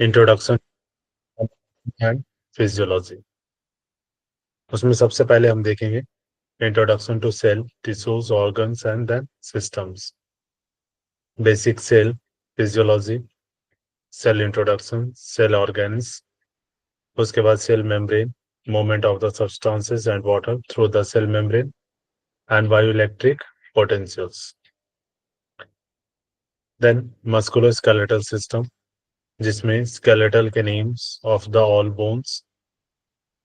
Introduction and physiology. उसमें सबसे पहले हम देखेंगे introduction to cell, tissues, organs and then systems. Basic cell physiology, cell introduction, cell organs. उसके बाद cell membrane, movement of the substances and water through the cell membrane and bioelectric potentials. Then musculoskeletal system, जिसमें skeletal के names of the all bones,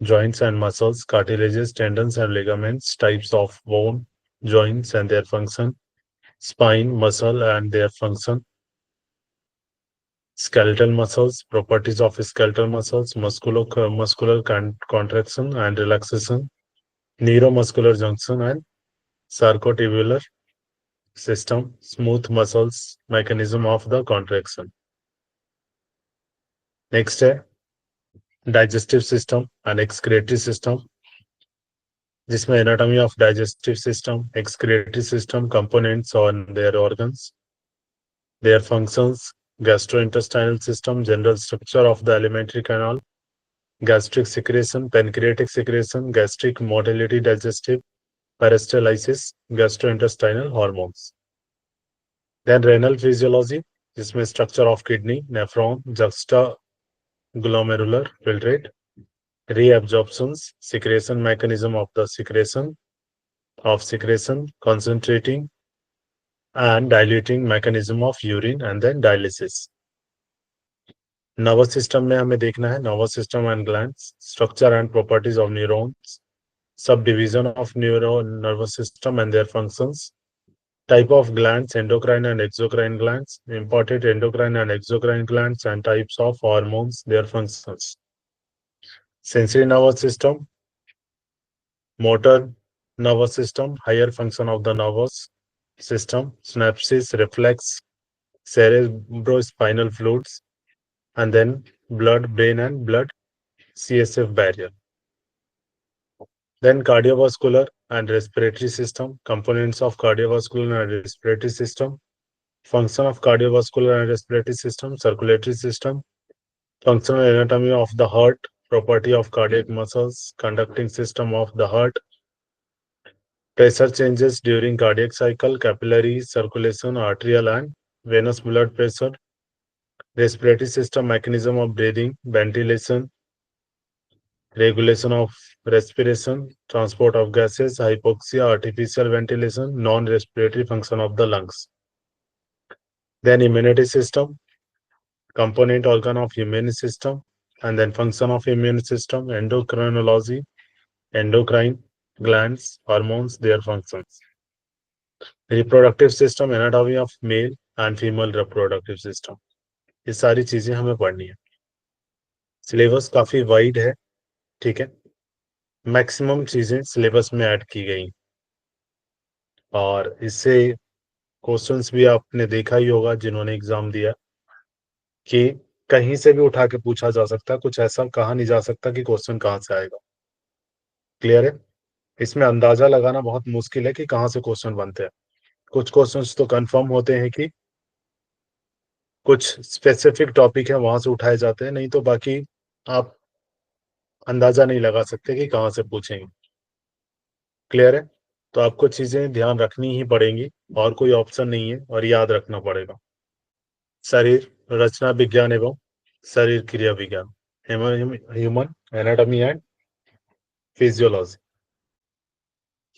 joints and muscles, cartilages, tendons and ligaments, types of bone, joints and their function, spine, muscle and their function, skeletal muscles, properties of skeletal muscles, muscular contraction and relaxation, neuromuscular junction and sarcotubular system, smooth muscles, mechanism of the contraction. Next है digestive system and excretory system, जिसमें anatomy of digestive system, excretory system, components on their organs, their functions, gastrointestinal system, general structure of the alimentary canal, gastric secretion, pancreatic secretion, gastric motility, digestive, peristalsis, gastrointestinal hormones. Then renal physiology, जिसमें structure of kidney, nephron, juxtaglomerular filtrate, reabsorptions, secretion mechanism of the secretion, concentrating and diluting mechanism of urine and then dialysis. Nervous system में हमें देखना है nervous system and glands, structure and properties of neurons, sub division of nervous system and their functions, type of glands, endocrine and exocrine glands, important endocrine and exocrine glands, and types of hormones, their functions. Sensory nervous system, motor nervous system, higher function of the nervous system, synapses, reflex, cerebrospinal fluids, and then blood, brain, and blood CSF barrier. Then cardiovascular and respiratory system, components of cardiovascular and respiratory system, function of cardiovascular and respiratory system, circulatory system, functional anatomy of the heart, property of cardiac muscles, conducting system of the heart, pressure changes during cardiac cycle, capillary circulation, arterial and venous blood pressure, respiratory system, mechanism of breathing, ventilation, regulation of respiration, transport of gases, hypoxia, artificial ventilation, non-respiratory function of the lungs. Then immunity system, component organ of immune system, and then function of immune system, endocrinology, endocrine glands, hormones, their functions. Reproductive system, anatomy of male and female reproductive system. ये सारी चीजें हमें पढ़नी है। Syllabus काफी wide है, ठीक है। मैक्सिमम चीजें सिलेबस में ऐड की गई और इससे क्वेश्चंस भी आपने देखा ही होगा जिन्होंने एग्जाम दिया कि कहीं से भी उठा के पूछा जा सकता है, कुछ ऐसा कहा नहीं जा सकता कि क्वेश्चन कहाँ से आएगा। क्लियर है? इसमें अंदाजा लगाना बहुत मुश्किल है कि कहाँ से क्वेश्चन बनते हैं। कुछ क्वेश्चंस तो कंफर्म होते हैं कि कुछ स्पेसिफिक टॉपिक है वहां से उठाए जाते हैं, नहीं तो बाकी आप अंदाजा नहीं लगा सकते कि कहाँ से पूछेंगे। क्लियर है? तो आपको चीजें ध्यान रखनी ही पड़ेंगी और कोई ऑप्शन नहीं है और याद रखना पड़ेगा। शरीर रचना विज्ञान एवं शरीर क्रिया विज्ञान, human anatomy and physiology.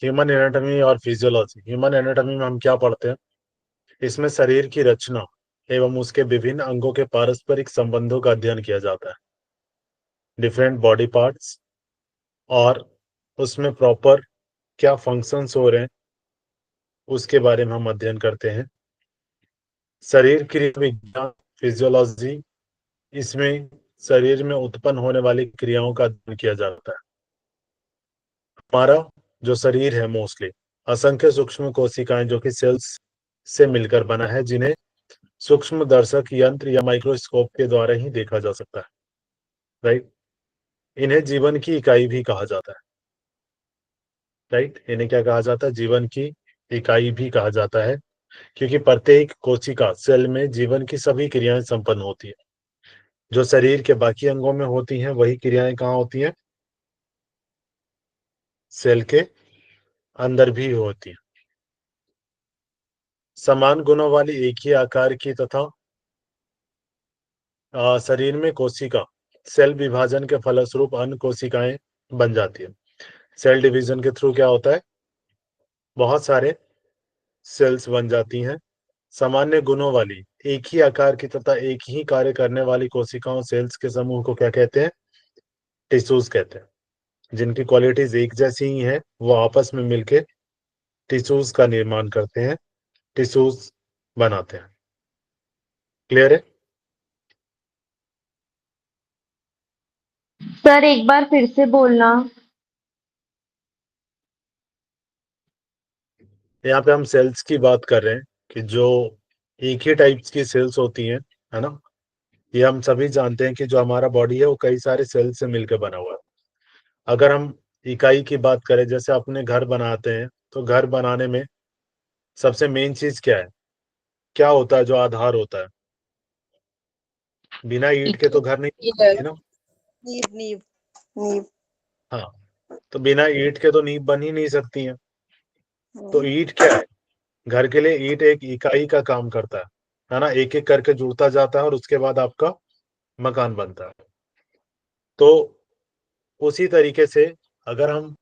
Human anatomy और फिजियोलॉजी, ह्यूमन एनाटॉमी में हम क्या पढ़ते हैं? इसमें शरीर की रचना एवं उसके विभिन्न अंगों के पारस्परिक संबंधों का अध्ययन किया जाता है, डिफरेंट बॉडी पार्ट्स, और उसमें प्रॉपर क्या फंक्शंस हो रहे हैं उसके बारे में हम अध्ययन करते हैं। शरीर क्रिया विज्ञान फिजियोलॉजी, इसमें शरीर में उत्पन्न होने वाली क्रियाओं का अध्ययन किया जाता है। हमारा जो शरीर है मोस्टली असंख्य सूक्ष्म कोशिकाएं जो कि सेल्स से मिलकर बना है, जिन्हें सूक्ष्म दर्शक यंत्र या माइक्रोस्कोप के द्वारा ही देखा जा सकता है, राइट। इन्हें जीवन की इकाई भी कहा जाता है, राइट। इन्हें क्या कहा जाता है? जीवन की इकाई भी कहा जाता है, क्योंकि प्रत्येक कोशिका सेल में जीवन की सभी क्रियाएं संपन्न होती है। जो शरीर के बाकी अंगों में होती हैं वही क्रियाएं कहाँ होती हैं? सेल के अंदर भी होती हैं। समान गुणों वाली एक ही आकार की तथा शरीर में कोशिका सेल विभाजन के फलस्वरूप अन्य कोशिकाएं बन जाती है। सेल डिवीजन के थ्रू क्या होता है? बहुत सारे सेल्स बन जाती हैं। सामान्य गुणों वाली एक ही आकार की तथा एक ही कार्य करने वाली कोशिकाओं सेल्स के समूह को क्या कहते हैं? टिश्यूज कहते हैं। जिनकी क्वालिटीज एक जैसी ही है वो आपस में मिलके टिश्यूज का निर्माण करते हैं, टिश्यूज बनाते हैं। क्लियर है? सर एक बार फिर से बोलना। यहाँ पे हम सेल्स की बात कर रहे हैं कि जो एक ही टाइप्स की सेल्स होती हैं, है ना? ये हम सभी जानते हैं कि जो हमारा बॉडी है वो कई सारे सेल से मिलकर बना हुआ है। अगर हम इकाई की बात करें, जैसे अपने घर बनाते हैं, तो घर बनाने में सबसे मेन चीज क्या है? क्या होता है जो आधार होता है? बिना ईंट के तो घर नहीं पिलर। बनती ना। नींव नींव नींव। हाँ, तो बिना ईंट के तो नींव बन ही नहीं सकती है। तो हम्म, ईंट क्या है? घर के लिए ईंट एक इकाई का काम करता है ना? एक एक करके जुड़ता जाता है और उसके बाद आपका मकान बनता है। तो उसी तरीके से अगर हम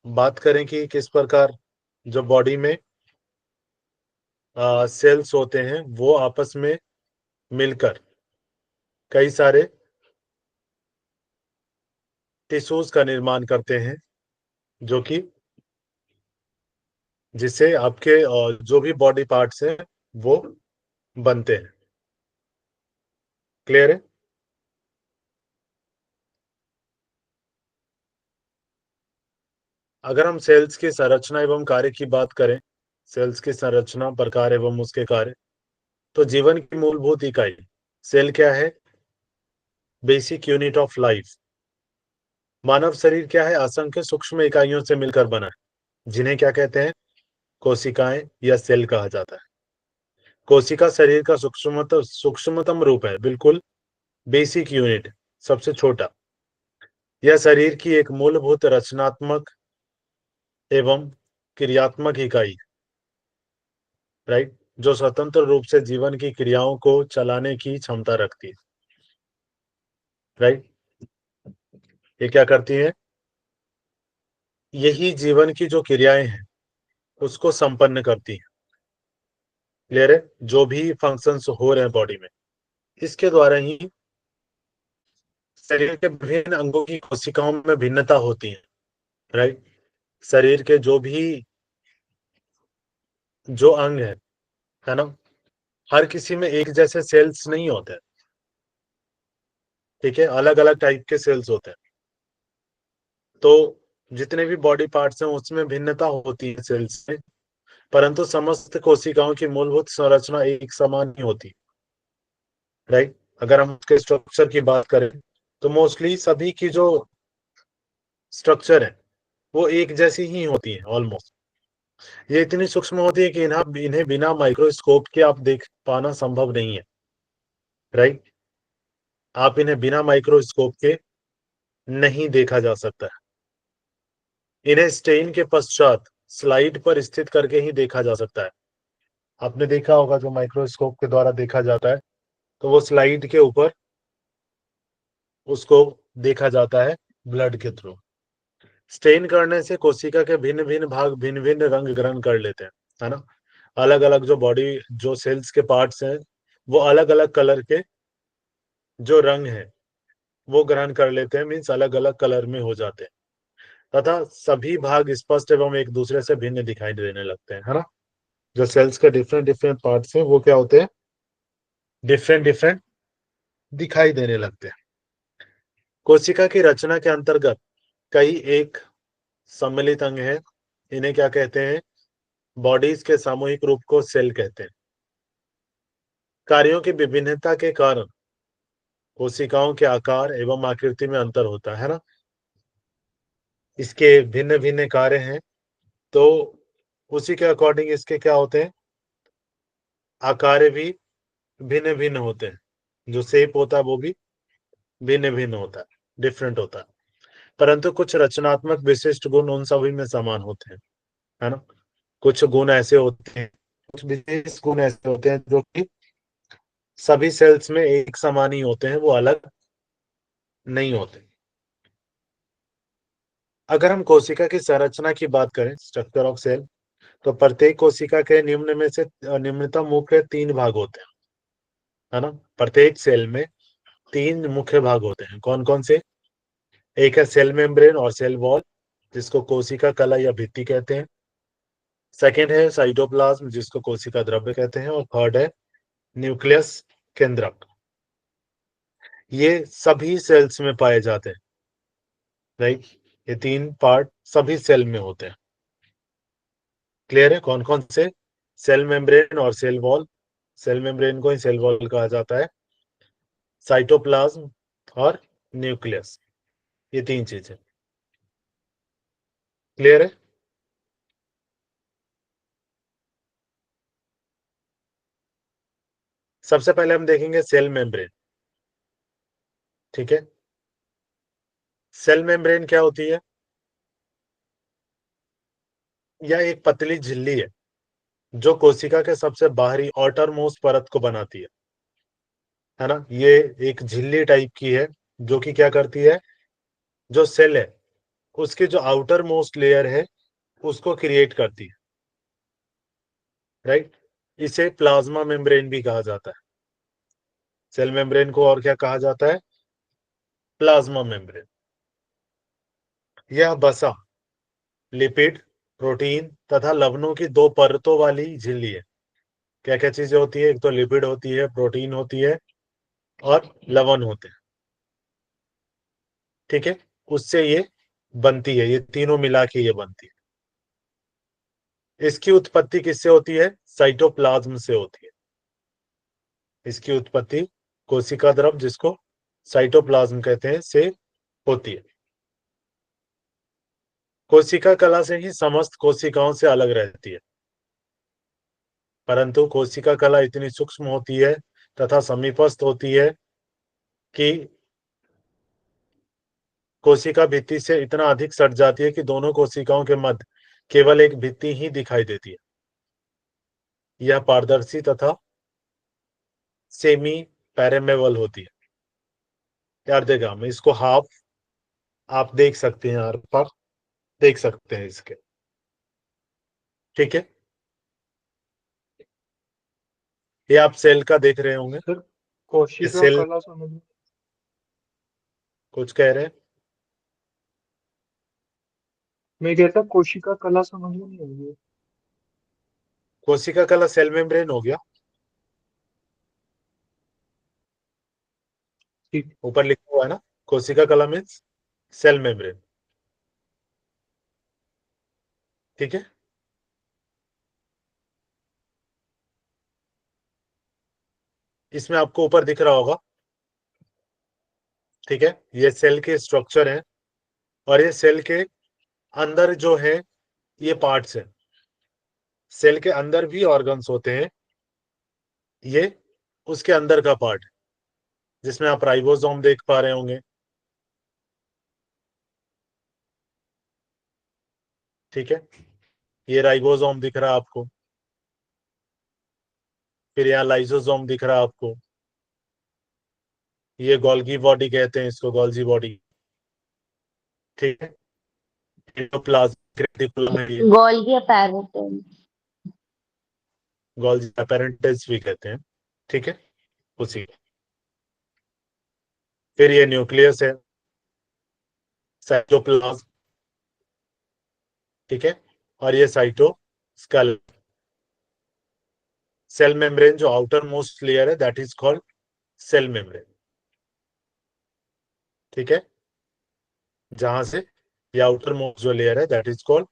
बात करें कि किस प्रकार जो बॉडी में सेल्स होते हैं वो आपस में मिलकर कई सारे टिश्यूज का निर्माण करते हैं, जो कि जिससे आपके जो भी बॉडी पार्ट्स हैं वो बनते हैं। क्लियर है? अगर हम सेल्स की संरचना एवं कार्य की बात करें, सेल्स की संरचना, प्रकार एवं उसके कार्य, तो जीवन की मूलभूत इकाई सेल क्या है? Basic unit of life. मानव शरीर क्या है? असंख्य सूक्ष्म इकाइयों से मिलकर बना है, जिन्हें क्या कहते हैं? कोशिकाएं या सेल कहा जाता है। कोशिका शरीर का सूक्ष्मतम रूप है, बिल्कुल बेसिक यूनिट, सबसे छोटा। यह शरीर की एक मूलभूत रचनात्मक एवं क्रियात्मक इकाई, राइट, जो स्वतंत्र रूप से जीवन की क्रियाओं को चलाने की क्षमता रखती है। राइट, ये क्या करती है? यही जीवन की जो क्रियाएं हैं उसको संपन्न करती है। क्लियर है? जो भी फंक्शंस हो रहे हैं बॉडी में, इसके द्वारा ही शरीर के विभिन्न अंगों की कोशिकाओं में भिन्नता होती है। राइट, शरीर के जो अंग है ना, हर किसी में एक जैसे सेल्स नहीं होते। ठीक है, अलग अलग टाइप के सेल्स होते हैं। तो जितने भी बॉडी पार्ट्स हैं उसमें भिन्नता होती है सेल्स में, परंतु समस्त कोशिकाओं की मूलभूत संरचना एक समान ही होती है। राइट, अगर हम उसके स्ट्रक्चर की बात करें तो मोस्टली सभी की जो स्ट्रक्चर है वो एक जैसी ही होती है ऑलमोस्ट। ये इतनी सूक्ष्म होती है कि इन्हें बिना माइक्रोस्कोप के आप देख पाना संभव नहीं है। राइट, आप इन्हें बिना माइक्रोस्कोप के नहीं देखा जा सकता है। इन्हें स्टेन के पश्चात स्लाइड पर स्थित करके ही देखा जा सकता है। आपने देखा होगा जो माइक्रोस्कोप के द्वारा देखा जाता है, तो वो स्लाइड के ऊपर उसको देखा जाता है ब्लड के थ्रू। स्टेन करने से कोशिका के भिन्न भिन्न भाग भिन्न भिन्न रंग ग्रहण कर लेते हैं, है ना? अलग अलग जो बॉडी जो सेल्स के पार्ट्स हैं वो अलग अलग कलर के जो रंग है वो ग्रहण कर लेते हैं, मीन्स अलग अलग कलर में हो जाते हैं तथा सभी भाग स्पष्ट एवं एक दूसरे से भिन्न दिखाई देने लगते हैं, है ना? जो सेल्स के डिफरेंट डिफरेंट पार्ट्स हैं वो क्या होते हैं? डिफरेंट डिफरेंट दिखाई देने लगते हैं। कोशिका की रचना के अंतर्गत कई एक सम्मिलित अंग है। इन्हें क्या कहते हैं? बॉडीज के सामूहिक रूप को सेल कहते हैं। कार्यों की विभिन्नता के कारण कोशिकाओं के आकार एवं आकृति में अंतर होता है ना? इसके भिन्न भिन्न कार्य हैं, तो उसी के अकॉर्डिंग इसके क्या होते हैं? आकार भी भिन्न भिन्न होते हैं। जो शेप होता है वो भी भिन्न भिन्न होता है, डिफरेंट होता है, परंतु कुछ रचनात्मक विशिष्ट गुण उन सभी में समान होते हैं, है ना। कुछ गुण ऐसे होते हैं, कुछ विशेष गुण ऐसे होते हैं जो कि सभी सेल्स में एक समान ही होते हैं, वो अलग नहीं होते। अगर हम कोशिका की संरचना की बात करें, स्ट्रक्चर ऑफ सेल, तो प्रत्येक कोशिका के निम्न में से निम्नतम मुख्य 3 भाग होते हैं, है ना। प्रत्येक सेल में 3 मुख्य भाग होते हैं। कौन कौन से? एक है सेल मेम्ब्रेन और सेल वॉल, जिसको कोशिका कला या भित्ति कहते हैं। सेकेंड है साइटोप्लाज्म, जिसको कोशिका द्रव्य कहते हैं। और थर्ड है न्यूक्लियस, केंद्रक। ये सभी सेल्स में पाए जाते हैं, राइट। ये 3 पार्ट सभी सेल में होते हैं। क्लियर है? कौन कौन से? सेल मेम्ब्रेन और सेल वॉल, सेल मेम्ब्रेन को ही सेल वॉल कहा जाता है, साइटोप्लाज्म और न्यूक्लियस, ये 3 चीजें। क्लियर है? सबसे पहले हम देखेंगे सेल मेम्ब्रेन। ठीक है, सेल मेम्ब्रेन क्या होती है? यह एक पतली झिल्ली है जो कोशिका के सबसे बाहरी आउटर मोस्ट परत को बनाती है ना। ये एक झिल्ली टाइप की है जो कि क्या करती है, जो सेल है उसकी जो आउटर मोस्ट लेयर है उसको क्रिएट करती है, राइट। इसे प्लाज्मा मेम्ब्रेन भी कहा जाता है। सेल मेम्ब्रेन को और क्या कहा जाता है? Plasma membrane. यह बसा लिपिड, प्रोटीन तथा लवणों की 2 परतों वाली झिल्ली है। क्या क्या चीजें होती है? एक तो लिपिड होती है, प्रोटीन होती है और लवण होते हैं। ठीक है, उससे ये बनती है, ये तीनों मिला के ये बनती है। इसकी उत्पत्ति किससे होती है? साइटोप्लाज्म से होती है। इसकी उत्पत्ति कोशिका द्रव, जिसको साइटोप्लाज्म कहते हैं, से होती है। कोशिका कला से ही समस्त कोशिकाओं से अलग रहती है, परंतु कोशिका कला इतनी सूक्ष्म होती है तथा समीपस्थ होती है कि कोशिका भित्ति से इतना अधिक सट जाती है कि दोनों कोशिकाओं के मध्य केवल एक भित्ति ही दिखाई देती है। यह पारदर्शी तथा सेमी पैरेमेबल होती है। यार देखा, हम इसको हाफ, आप देख सकते हैं यार, पर देख सकते हैं इसके। ठीक है, ये आप सेल का देख रहे होंगे। सर ये कोशिका सेल, कला समझ में, कुछ कह रहे हैं? मैं कहता कोशिका कला समझ में नहीं आई है। कोशिका कला सेल मेम्ब्रेन हो गया, ठीक। ऊपर लिखा हुआ है ना, कोशिका कला मीन्स सेल मेम्ब्रेन। ठीक है, इसमें आपको ऊपर दिख रहा होगा। ठीक है, ये सेल के स्ट्रक्चर है और ये सेल के अंदर जो है ये पार्ट्स है। सेल के अंदर भी ऑर्गन्स होते हैं, ये उसके अंदर का पार्ट है, जिसमें आप राइबोसोम देख पा रहे होंगे। ठीक है, ये राइबोसोम दिख रहा है आपको, फिर यहाँ लाइसोसोम दिख रहा है आपको। ये गोल्गी बॉडी कहते हैं इसको, गोल्जी बॉडी। ठीक है, एंडोप्लाज्मिक रेटिकुलम है ये, गोल्गी अपैरेटस। गोल्जी अपैरेंटस भी कहते हैं। ठीक है, उसी। फिर ये न्यूक्लियस है, साइटोप्लाज्म। ठीक है, और ये साइटोस्केलेटन। सेल मेम्ब्रेन जो आउटर मोस्ट लेयर है that is called cell membrane. ठीक है, जहां से ये आउटर मोस्ट जो लेयर है that is called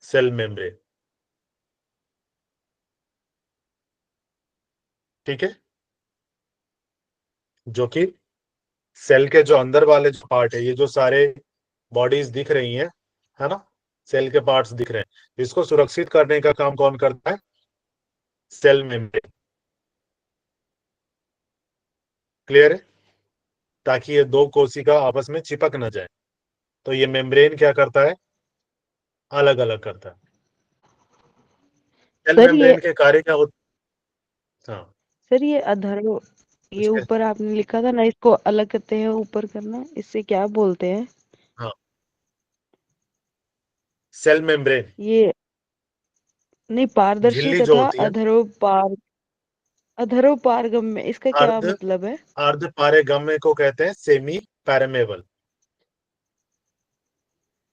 cell membrane. ठीक है, जो कि सेल के जो अंदर वाले जो पार्ट है, ये जो सारे बॉडीज दिख रही हैं, है ना, सेल के पार्ट्स दिख रहे हैं, इसको सुरक्षित करने का काम कौन करता है? Cell membrane. क्लियर है, ताकि ये दो कोशिका आपस में चिपक ना जाए। तो ये मेम्ब्रेन क्या करता है, अलग अलग करता है। सेल सर ये मेम्ब्रेन के कार्य क्या होते, हाँ सर ये अधरो ये उसके, ऊपर आपने लिखा था ना, इसको अलग करते हैं ऊपर करना, इससे क्या बोलते हैं? हाँ सेल मेम्ब्रेन ये नहीं, पारदर्शी झिल्ली जो तथा होती है, अधरोपारगम्य, इसका क्या अर्ध मतलब है? अर्ध पारेगम्य को कहते हैं सेमी पैरेमेबल।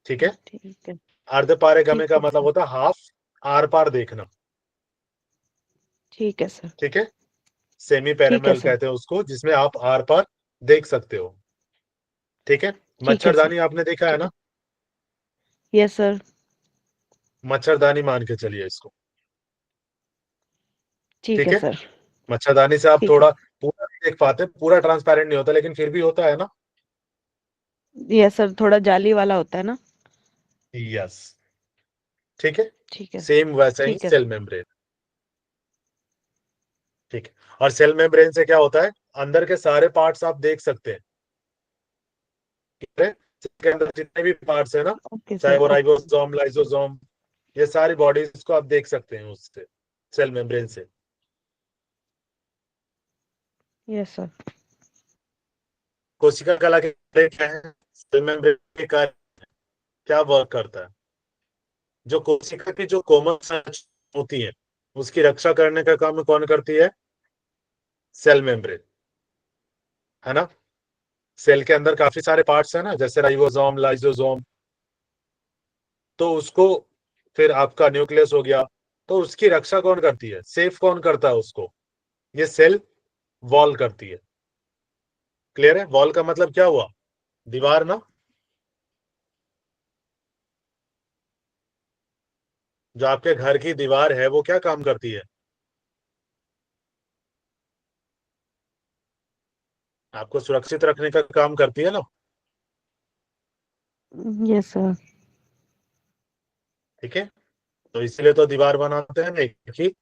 ठीक है, ठीक है, अर्ध पारेगम्य ठीक का है मतलब सर, होता है हाफ, आर पार देखना। ठीक है सर, ठीक है, सेमी ठीक है पैरेमेबल सर, कहते हैं उसको, जिसमें आप आर पार देख सकते हो। ठीक है, ठीक है सर, मच्छरदानी आपने देखा है ठीक ना, है, यस सर, मच्छरदानी मान के चलिए इसको। ठीक ठीक है है, सर, मच्छरदानी से आप ठीक है, थोड़ा पूरा नहीं देख पाते, पूरा ट्रांसपेरेंट नहीं होता, लेकिन फिर भी होता है ना। यस सर, थोड़ा जाली वाला होता है ना? यस, ठीक है, ठीक है, सेम वैसा ही ठीक है सेल सर, मेम्ब्रेन। ठीक है, और सेल मेम्ब्रेन से क्या होता है, अंदर के सारे पार्ट्स आप देख सकते हैं। ठीक है, सेल के अंदर जितने भी पार्ट्स है ना, ओके चाहे सर, वो ओके, राइबोसोम, लाइसोसोम, ये सारी बॉडीज को आप देख सकते हैं उससे, सेल मेम्ब्रेन से। यस सर, कोशिका कला के कार्य क्या है, सेल मेम्ब्रेन के कार्य क्या वर्क करता है, जो कोशिका की जो कोमल संरचना होती है उसकी रक्षा करने का काम कौन करती है, सेल मेम्ब्रेन, है ना। सेल के अंदर काफी सारे पार्ट्स है ना, जैसे राइबोसोम, लाइसोसोम, तो उसको, फिर आपका न्यूक्लियस हो गया, तो उसकी रक्षा कौन करती है, सेफ कौन करता है उसको, ये सेल वॉल करती है। क्लियर है, वॉल का मतलब क्या हुआ, दीवार ना, जो आपके घर की दीवार है वो क्या काम करती है, आपको सुरक्षित रखने का काम करती है ना। यस सर, ठीक है, तो इसलिए तो दीवार बनाते हैं ना, कि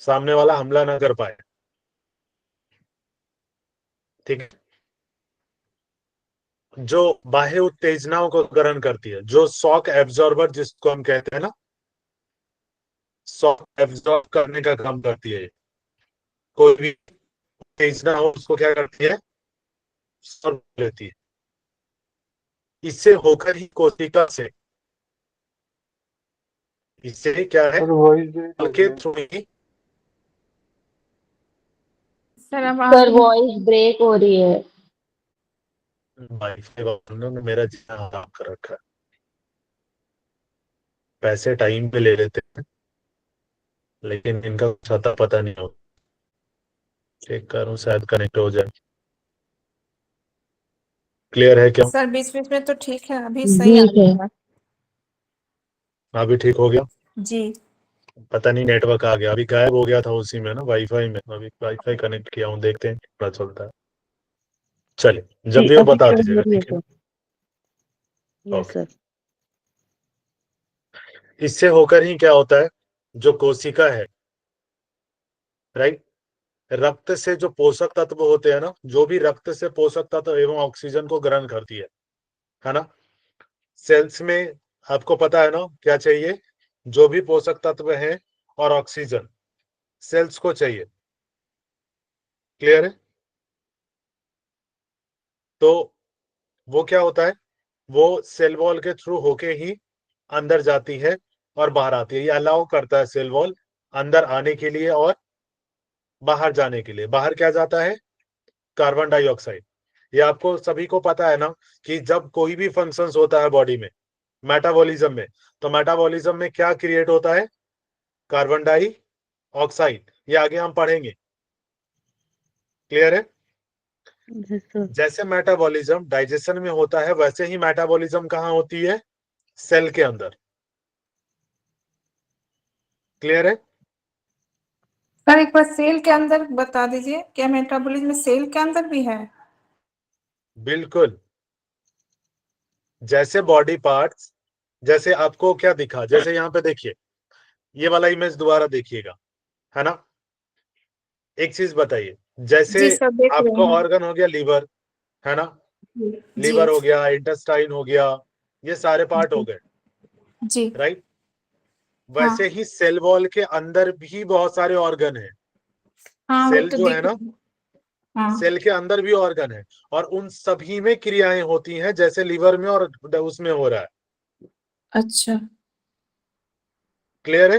सामने वाला हमला ना कर पाए। ठीक है, जो बाह्य उत्तेजनाओं को ग्रहण करती है, जो शॉक एब्जॉर्बर जिसको हम कहते हैं ना, शॉक एब्जॉर्ब करने का काम करती है। कोई भी उत्तेजना हो उसको क्या करती है, absorb लेती है। इससे होकर ही कोशिका से, इससे क्या है, सर वॉइस ब्रेक हो के रही है। थ्रू ही, सर सर वॉइस ब्रेक हो रही है। वाईफाई वालों ने मेरा जीना हराम कर रखा है, पैसे टाइम पे ले लेते हैं, लेकिन इनका कुछ अता पता नहीं होता। चेक करूं, शायद कनेक्ट हो जाए। क्लियर है क्या, सर बीच बीच में तो ठीक है, अभी सही आ ठीक है। रही है। अभी ठीक हो गया, जी। पता नहीं नेटवर्क आ गया, अभी गायब हो गया था उसी में ना, वाईफाई में, अभी वाईफाई कनेक्ट किया हूँ, देखते हैं कितना चलता है। चलिए, जब जी, भी हो अभी बता कॉल हो दीजिएगा, रही है ठीक है सर, ना। यस ओके, सर, इससे होकर ही क्या होता है, जो कोशिका है, राइट, रक्त से जो पोषक तत्व होते हैं ना, जो भी रक्त से पोषक तत्व एवं ऑक्सीजन को ग्रहण करती है ना, सेल्स में आपको पता है ना क्या चाहिए, जो भी पोषक तत्व है और ऑक्सीजन सेल्स को चाहिए। क्लियर है, तो वो क्या होता है, वो सेल वॉल के थ्रू होके ही अंदर जाती है और बाहर आती है। ये अलाउ करता है सेल वॉल अंदर आने के लिए और बाहर जाने के लिए। बाहर क्या जाता है, कार्बन डाइऑक्साइड। ये आपको सभी को पता है ना, कि जब कोई भी फंक्शंस होता है बॉडी में, मेटाबॉलिज्म में, तो मेटाबॉलिज्म में क्या क्रिएट होता है, कार्बन डाइऑक्साइड। ये आगे हम पढ़ेंगे। क्लियर है, यस सर, जैसे मेटाबॉलिज्म डाइजेशन में होता है, वैसे ही मेटाबॉलिज्म कहाँ होती है, सेल के अंदर। क्लियर है, सर एक बार सेल के अंदर बता दीजिए, क्या मेटाबॉलिज्म सेल के अंदर भी है? बिल्कुल। जैसे बॉडी पार्ट्स, जैसे आपको क्या दिखा, जैसे यहाँ पे देखिए, ये वाला इमेज दोबारा देखिएगा, है ना। एक चीज बताइए, जैसे जी सर, देख रहे आपका हैं। ऑर्गन हो गया लीवर, है ना, जी लीवर हो गया, इंटेस्टाइन हो गया, ये सारे पार्ट हो गए, जी। राइट। हाँ वैसे ही सेल वॉल के अंदर भी बहुत सारे ऑर्गन है। हाँ, वो सेल तो जो दिख है ना, रहा है। हाँ। सेल के अंदर भी ऑर्गन है, और उन सभी में क्रियाएं होती हैं, जैसे लीवर में और उसमें हो रहा है। अच्छा। क्लियर है?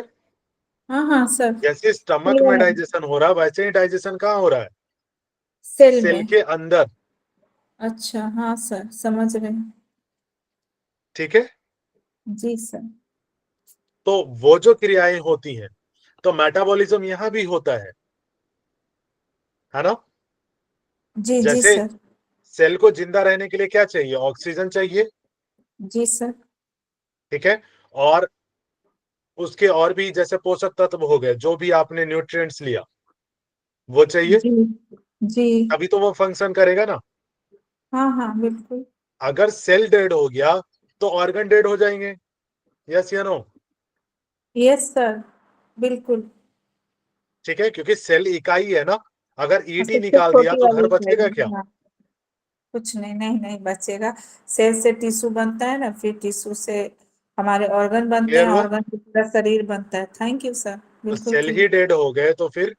हाँ हाँ सर। जैसे स्टमक क्लियर में है। डाइजेशन हो रहा है, वैसे ही डाइजेशन कहाँ हो रहा है? सेल सेल में। के अंदर। अच्छा हाँ सर, समझ रहे हैं। ठीक है, जी सर। तो वो जो क्रियाएं होती हैं, तो मेटाबॉलिज्म यहां भी होता है ना। जी जी जैसे सर। सेल को जिंदा रहने के लिए क्या चाहिए? ऑक्सीजन चाहिए, जी सर। ठीक है। और उसके और भी जैसे पोषक तत्व हो गए, जो भी आपने न्यूट्रिएंट्स लिया, वो चाहिए, जी जी। तभी तो वो फंक्शन करेगा ना। हाँ हाँ बिल्कुल। अगर सेल डेड हो गया तो ऑर्गन डेड हो जाएंगे, यस या नो? यस सर, बिल्कुल। ठीक है, क्योंकि सेल इकाई है ना। अगर ईंट ही सबसे निकाल दिया छोटी तो घर वाली बचेगा क्या? साइज। हाँ। कुछ नहीं, नहीं नहीं बचेगा। सेल से टिश्यू बनता है ना, फिर टिश्यू से हमारे ऑर्गन बनते क्लियर हैं, हुआ? ऑर्गन से पूरा शरीर बनता है। थैंक यू सर, तो बिल्कुल सेल क्लियर। ही डेड हो गए तो फिर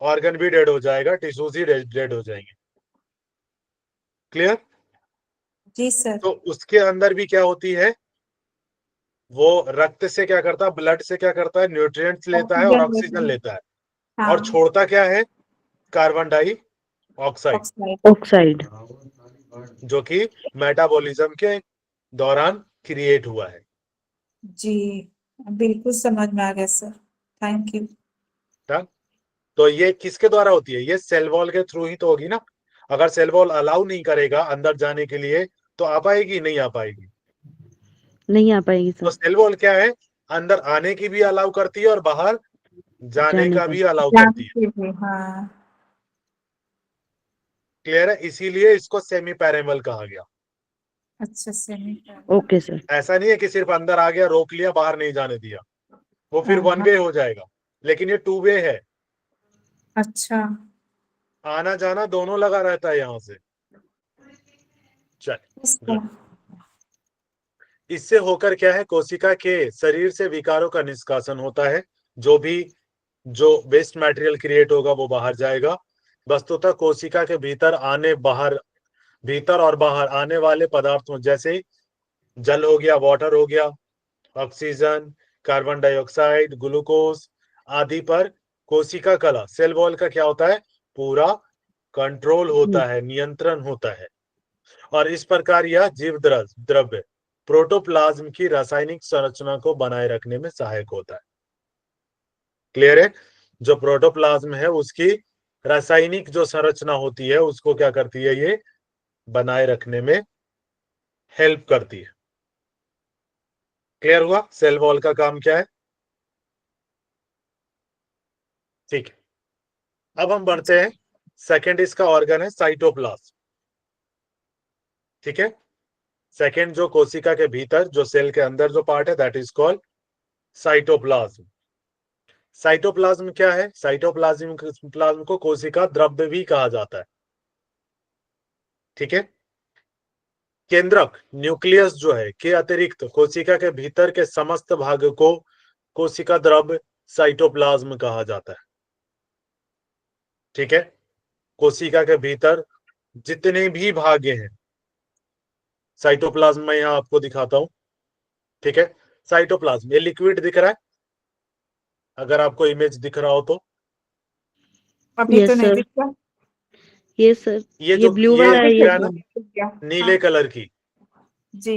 ऑर्गन भी डेड हो जाएगा, टिश्यूज ही डेड हो जाएंगे। क्लियर? जी सर। तो उसके अंदर भी क्या होती है, वो रक्त से क्या करता है, ब्लड से क्या करता है, न्यूट्रिएंट्स लेता है और ऑक्सीजन लेते ऑक्सीजन हैं। लेता है, और हाँ। छोड़ता क्या है? Carbon dioxide, oxide. Oxide. जो कि मेटाबॉलिज्म के दौरान क्रिएट हुआ है। जी बिल्कुल समझ में आ गया सर, थैंक यू। डन? तो ये किसके द्वारा होती है? ये सेल वॉल के थ्रू ही तो होगी ना। अगर सेल वॉल अलाउ नहीं करेगा अंदर जाने के लिए, तो आ पाएगी? नहीं आ पाएगी। नहीं आ पाएगी तो सर। सेल वॉल क्या है? अंदर आने की भी अलाउ करती है और बाहर जाने जाने का का भी अलाउ करती है। जानती हूँ, हाँ। क्लियर है? इसीलिए इसको सेमी पैरेमल कहा गया। अच्छा सेमी। Okay sir. ऐसा नहीं है कि सिर्फ अंदर आ गया, रोक लिया, बाहर नहीं जाने दिया, वो फिर हाँ वन हाँ। वे हो जाएगा। लेकिन ये टू वे है, अच्छा। आना जाना दोनों लगा रहता है यहां से। चल, इसका। गुड। इससे होकर क्या है, कोशिका के शरीर से विकारों का निष्कासन होता है। जो वेस्ट मटेरियल क्रिएट होगा वो बाहर जाएगा। वस्तुतः कोशिका के भीतर और बाहर आने वाले पदार्थों, जैसे जल हो गया, वाटर हो गया, ऑक्सीजन, कार्बन डाइऑक्साइड, ग्लूकोज आदि पर कोशिका कला, सेल वॉल का क्या होता है? पूरा कंट्रोल होता है, नियंत्रण होता है। और इस प्रकार यह जीव द्रव्य प्रोटोप्लाज्म की रासायनिक संरचना को बनाए रखने में सहायक होता है। क्लियर है? जो प्रोटोप्लाज्म है उसकी रासायनिक जो संरचना होती है, उसको क्या करती है? ये बनाए रखने में हेल्प करती है। क्लियर हुआ सेल वॉल का काम क्या है? ठीक है, अब हम बढ़ते हैं। सेकंड इसका ऑर्गन है साइटोप्लाज्म। ठीक है, सेकंड जो कोशिका के भीतर, जो सेल के अंदर जो पार्ट है, that is called cytoplasm. Cytoplasm क्या है? साइटोप्लाज्म को कोशिका द्रव्य भी कहा जाता है। ठीक है, केंद्रक न्यूक्लियस जो है के अतिरिक्त कोशिका के भीतर के समस्त भाग को कोशिका द्रव्य साइटोप्लाज्म कहा जाता है। ठीक है, कोशिका के भीतर जितने भी भागे हैं, साइटोप्लाज्म में यहां आपको दिखाता हूं। ठीक है, साइटोप्लाज्म ये लिक्विड दिख रहा है, अगर आपको इमेज दिख रहा हो तो। अभी तो यस नहीं सर। दिख रहा। ये सर। ये ये जो ब्लू ये वाला है, अभी ये दिख रहा है दिख ना, ब्लू। गया। नीले हाँ। कलर की, जी।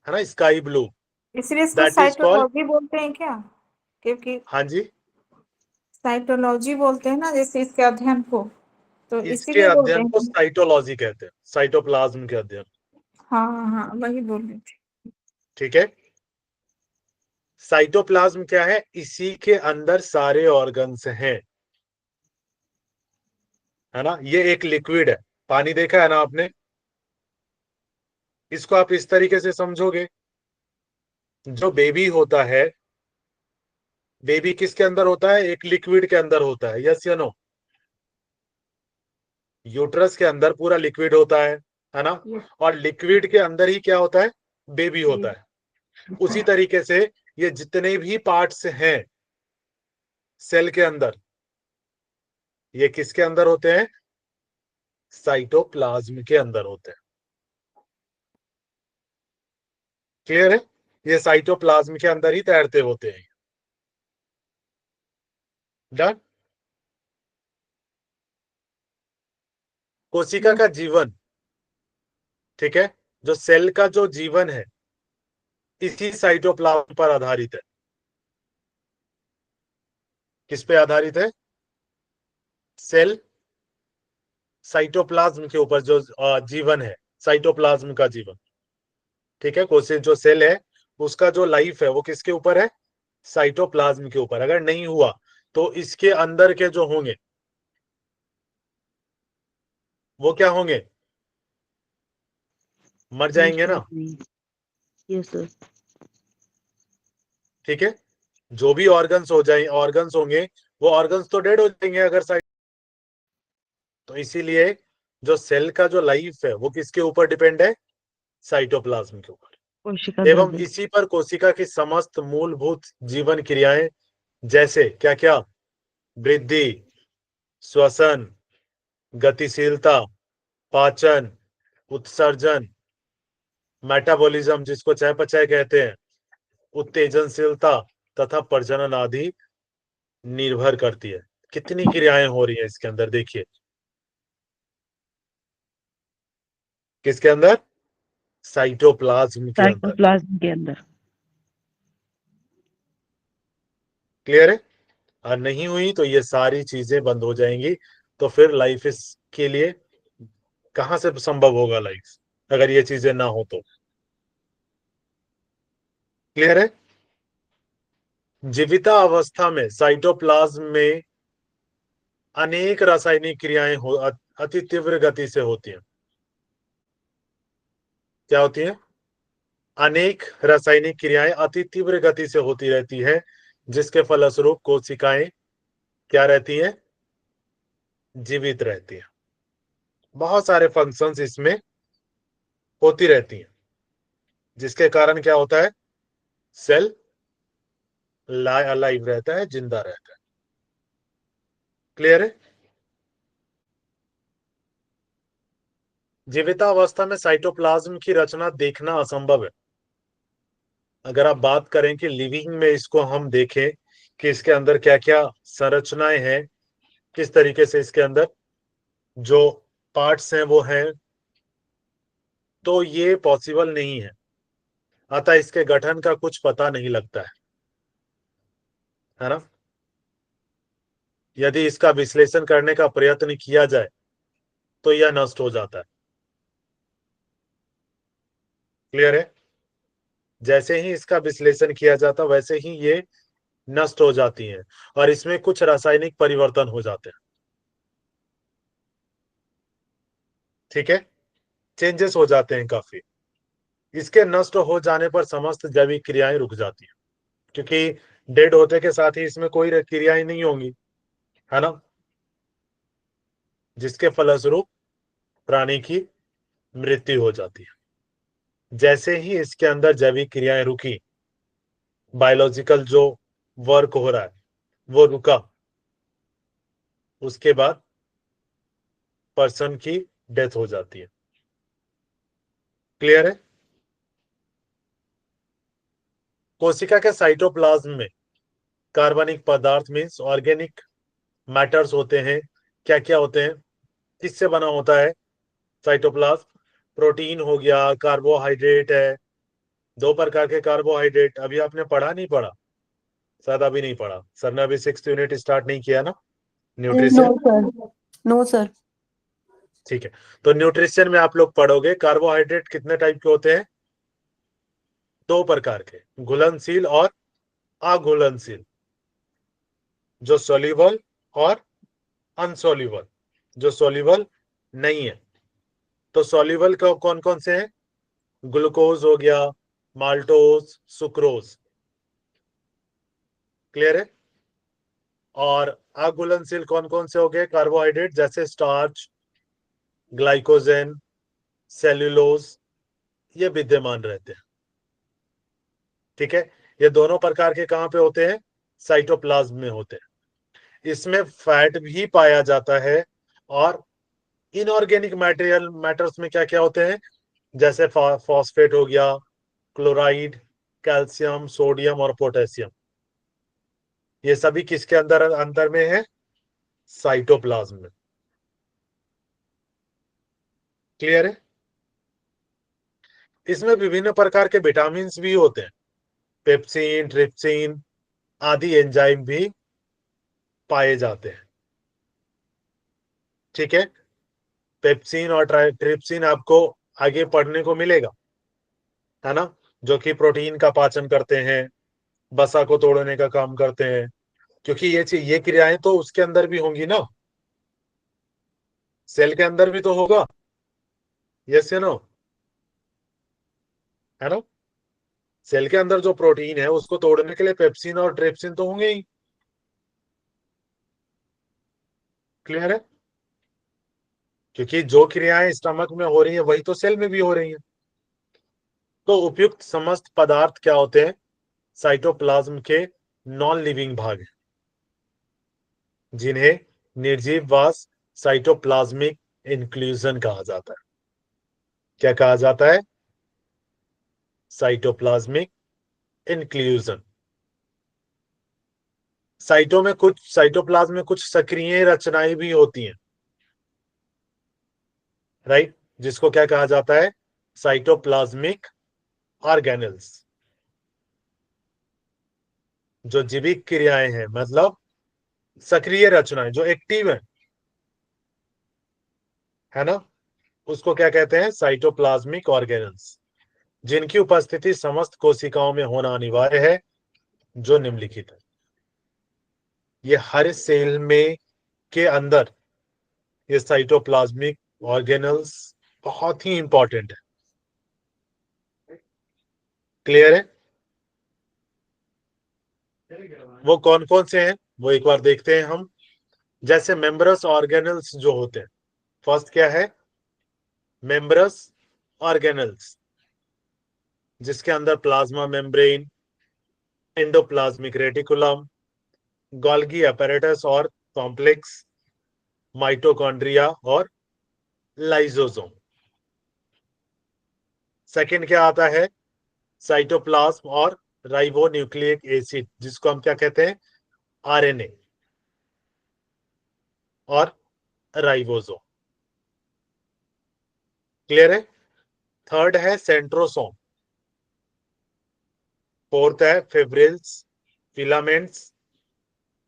है ना, स्काई ब्लू, इसलिए इसको दैट इज कॉल्ड। साइटोलॉजी बोलते हैं क्या? क्योंकि हाँ जी, साइटोलॉजी बोलते हैं ना, जैसे इसके अध्ययन को, तो इसके इसीलिए बोलते अध्ययन को हैं। साइटोलॉजी कहते हैं, साइटोप्लाज्म के अध्ययन। हाँ हाँ, वही बोल रही थी। ठीक है, साइटोप्लाज्म क्या है? इसी के अंदर सारे ऑर्गन्स हैं, है ना। ये एक लिक्विड है, पानी देखा है ना आपने। इसको आप इस तरीके से समझोगे, जो बेबी होता है बेबी किसके अंदर होता है? एक लिक्विड के अंदर होता है, यस या नो? यूट्रस के अंदर पूरा लिक्विड होता है ना? और लिक्विड के अंदर ही क्या होता है? बेबी होता है। उसी तरीके से ये जितने भी पार्ट्स हैं सेल के अंदर, ये किसके अंदर होते हैं? साइटोप्लाज्म के अंदर होते हैं। क्लियर है? ये साइटोप्लाज्म के अंदर ही तैरते होते हैं। डन। कोशिका का जीवन, ठीक है, जो सेल का जो जीवन है इसी साइटोप्लाज्म पर आधारित है। किस पे आधारित है? सेल साइटोप्लाज्म के ऊपर जो जीवन है, साइटोप्लाज्म का जीवन, ठीक है। कोशिका जो सेल है उसका जो लाइफ है वो किसके ऊपर है? साइटोप्लाज्म के ऊपर। अगर नहीं हुआ तो इसके अंदर के जो होंगे वो क्या होंगे? मर जाएंगे ना, यस सर। ठीक है। जो भी ऑर्गन्स हो जाए, ऑर्गन्स होंगे वो ऑर्गन्स तो डेड हो जाएंगे अगर साइट। तो इसीलिए जो सेल का जो लाइफ है वो किसके ऊपर डिपेंड है? साइटोप्लाज्म के ऊपर। कोशिका एवं द्रव्य। इसी पर कोशिका की समस्त मूलभूत जीवन क्रियाएं, जैसे क्या क्या? वृद्धि, श्वसन, गतिशीलता, पाचन, उत्सर्जन, मेटाबॉलिज्म जिसको चयापचय कहते हैं, उत्तेजनशीलता तथा प्रजनन आदि निर्भर करती है। कितनी क्रियाएं हो रही है इसके अंदर देखिए। किसके अंदर? साइटोप्लाज्म के अंदर। साइटोप्लाज्म के अंदर। क्लियर है? और नहीं हुई तो ये सारी चीजें बंद हो जाएंगी। तो फिर लाइफ इसके लिए कहां से संभव होगा लाइफ, अगर ये चीजें ना हो तो? क्लियर है? जीविता अवस्था में साइटोप्लाज्म में अनेक रासायनिक क्रियाएं अति तीव्र गति से होती हैं। क्या होती है? अनेक रासायनिक क्रियाएं अति तीव्र गति से होती रहती है, जिसके फलस्वरूप कोशिकाएं क्या रहती हैं? जीवित रहती हैं। बहुत सारे फंक्शंस इसमें होती रहती हैं, जिसके कारण क्या होता है? सेल अलाइव रहता है, जिंदा रहता है। क्लियर है? जीवितावस्था में साइटोप्लाज्म की रचना देखना असंभव है। अगर आप बात करें कि लिविंग में इसको हम देखें कि इसके अंदर क्या क्या संरचनाएं हैं, किस तरीके से इसके अंदर जो पार्ट्स हैं वो हैं, तो ये पॉसिबल नहीं है। अतः इसके गठन का कुछ पता नहीं लगता है ना? यदि इसका विश्लेषण करने का प्रयत्न किया जाए तो यह नष्ट हो जाता है। क्लियर है? जैसे ही इसका विश्लेषण किया जाता वैसे ही ये नष्ट हो जाती हैं और इसमें कुछ रासायनिक परिवर्तन हो जाते हैं। ठीक है, चेंजेस हो जाते हैं काफी। इसके नष्ट हो जाने पर समस्त जैविक क्रियाएं रुक जाती हैं, क्योंकि डेड होते के साथ ही इसमें कोई क्रियाएं नहीं होंगी, है ना? जिसके फलस्वरूप प्राणी की मृत्यु हो जाती है। जैसे ही इसके अंदर जैविक क्रियाएं रुकी, बायोलॉजिकल जो वर्क हो रहा है वो रुका, उसके बाद पर्सन की डेथ हो जाती है। क्लियर है? कोशिका के साइटोप्लाज्म में कार्बनिक पदार्थ मीन्स ऑर्गेनिक मैटर्स होते हैं। क्या क्या होते हैं? किससे बना होता है साइटोप्लाज्म? प्रोटीन हो गया, कार्बोहाइड्रेट है, दो प्रकार के कार्बोहाइड्रेट। अभी आपने पढ़ा नहीं पढ़ा? शायद अभी नहीं पढ़ा, सर ने अभी 6th यूनिट स्टार्ट नहीं किया ना न्यूट्रिशन। No sir. ठीक है, तो न्यूट्रिशन में आप लोग पढ़ोगे कार्बोहाइड्रेट कितने टाइप के होते हैं? दो प्रकार के, घुलनशील और अघुलनशील, जो सोल्यूबल और अनसोल्यूबल। जो सोल्यूबल नहीं है, तो सोल्यूबल का कौन कौन से हैं? ग्लूकोज हो गया, माल्टोज, सुक्रोज। क्लियर है? और अघुलनशील कौन कौन से हो गए? कार्बोहाइड्रेट जैसे स्टार्च, ग्लाइकोजन, सेल्यूलोज, ये विद्यमान रहते हैं। ठीक है, ये दोनों प्रकार के कहां पे होते हैं? साइटोप्लाज्म में होते हैं। इसमें फैट भी पाया जाता है और इनऑर्गेनिक मटेरियल मैटर्स में क्या क्या होते हैं? जैसे फॉस्फेट हो गया, क्लोराइड, कैल्शियम, सोडियम और पोटेशियम। ये सभी किसके अंदर अंदर में है? साइटोप्लाज्म में। क्लियर है? इसमें विभिन्न प्रकार के विटामिन भी होते हैं, पेप्सिन, ट्रिप्सिन आदि एंजाइम भी पाए जाते हैं। ठीक है, पेप्सिन और ट्रिप्सिन आपको आगे पढ़ने को मिलेगा, है ना, जो कि प्रोटीन का पाचन करते हैं, वसा को तोड़ने का काम करते हैं। क्योंकि ये क्रियाएं तो उसके अंदर भी होंगी ना, सेल के अंदर भी तो होगा। यस या नो? है ना? सेल के अंदर जो प्रोटीन है उसको तोड़ने के लिए पेप्सिन और ट्रिप्सिन तो होंगे ही। क्लियर है? क्योंकि जो क्रियाएं स्टमक में हो रही है वही तो सेल में भी हो रही है। तो उपयुक्त समस्त पदार्थ क्या होते हैं? साइटोप्लाज्म के नॉन लिविंग भाग हैं, जिन्हें निर्जीव वास साइटोप्लाज्मिक इंक्लूजन कहा जाता है। क्या कहा जाता है? Cytoplasmic inclusion. साइटोप्लाज्म में कुछ सक्रिय रचनाएं भी होती हैं, राइट, जिसको क्या कहा जाता है? Cytoplasmic organelles. जो जीवित क्रियाएं हैं, मतलब सक्रिय रचनाएं जो एक्टिव है ना, उसको क्या कहते हैं? साइटोप्लाज्मिक ऑर्गेनेल्स, जिनकी उपस्थिति समस्त कोशिकाओं में होना अनिवार्य है, जो निम्नलिखित है। ये हर सेल में के अंदर ये साइटोप्लाज्मिक ऑर्गेनेल्स बहुत ही इंपॉर्टेंट है। क्लियर है? वो कौन कौन से हैं वो एक बार देखते हैं हम। जैसे मेम्ब्रस ऑर्गेनेल्स जो होते हैं, फर्स्ट क्या है? मेम्ब्रस ऑर्गेनेल्स, जिसके अंदर plasma membrane, endoplasmic reticulum, Golgi apparatus और कॉम्प्लेक्स, माइटोकॉन्ड्रिया और लाइसोसोम। सेकंड क्या आता है? साइटोप्लाज्म और राइबोन्यूक्लिक एसिड, जिसको हम क्या कहते हैं? आरएनए और राइबोसोम। क्लियर है? थर्ड है सेंट्रोसोम। फोर्थ है fibrils, filaments,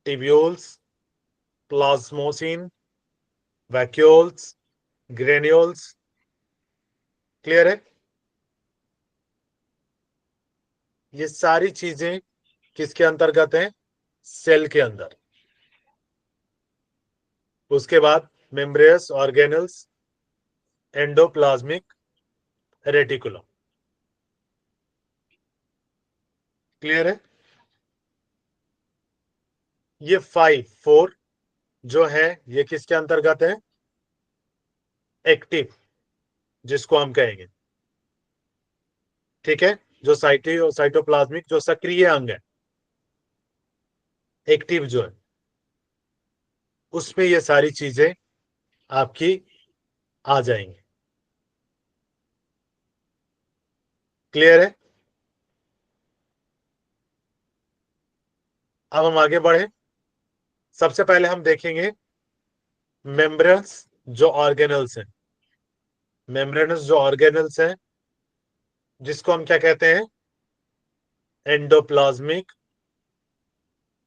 tubules, plasmosin, vacuoles, granules. Clear है? ये सारी चीजें किसके अंतर्गत हैं? सेल के अंदर। उसके बाद मेम्ब्रेस ऑर्गेनल्स, एंडोप्लाज्मिक रेटिकुलम। क्लियर है? ये 4 जो है ये किसके अंतर्गत है? एक्टिव, जिसको हम कहेंगे। ठीक है, जो साइटोप्लाज्मिक जो सक्रिय अंग है, एक्टिव जो है, उसमें ये सारी चीजें आपकी आ जाएंगी। क्लियर है? अब हम आगे बढ़े। सबसे पहले हम देखेंगे मेम्ब्रेन्स जो ऑर्गेनल्स हैं। मेम्ब्रेन्स जो ऑर्गेनल्स हैं, जिसको हम क्या कहते हैं? Endoplasmic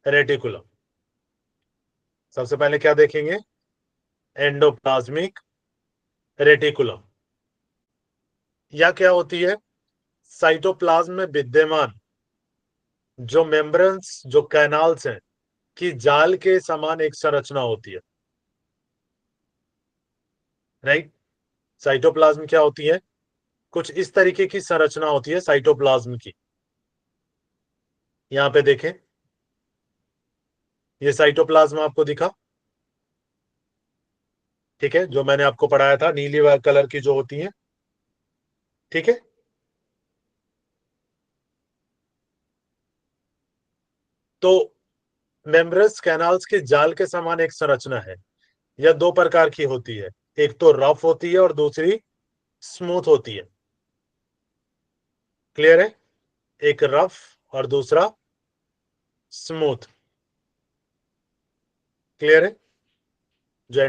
reticulum. सबसे पहले क्या देखेंगे? Endoplasmic reticulum. या क्या होती है? साइटोप्लाज्म में विद्यमान जो मेम्ब्रेन्स जो कैनाल्स हैं की जाल के समान एक संरचना होती है, राइट। साइटोप्लाज्म क्या होती है? कुछ इस तरीके की संरचना होती है साइटोप्लाज्म की। यहां पे देखें, ये साइटोप्लाज्म आपको दिखा, ठीक है, जो मैंने आपको पढ़ाया था, नीली कलर की जो होती है, ठीक है। तो मेम्ब्रेस कैनाल्स के जाल के समान एक संरचना है। यह दो प्रकार की होती है, एक तो रफ होती है और दूसरी स्मूथ होती है। क्लियर है? एक रफ और दूसरा स्मूथ। क्लियर है? जो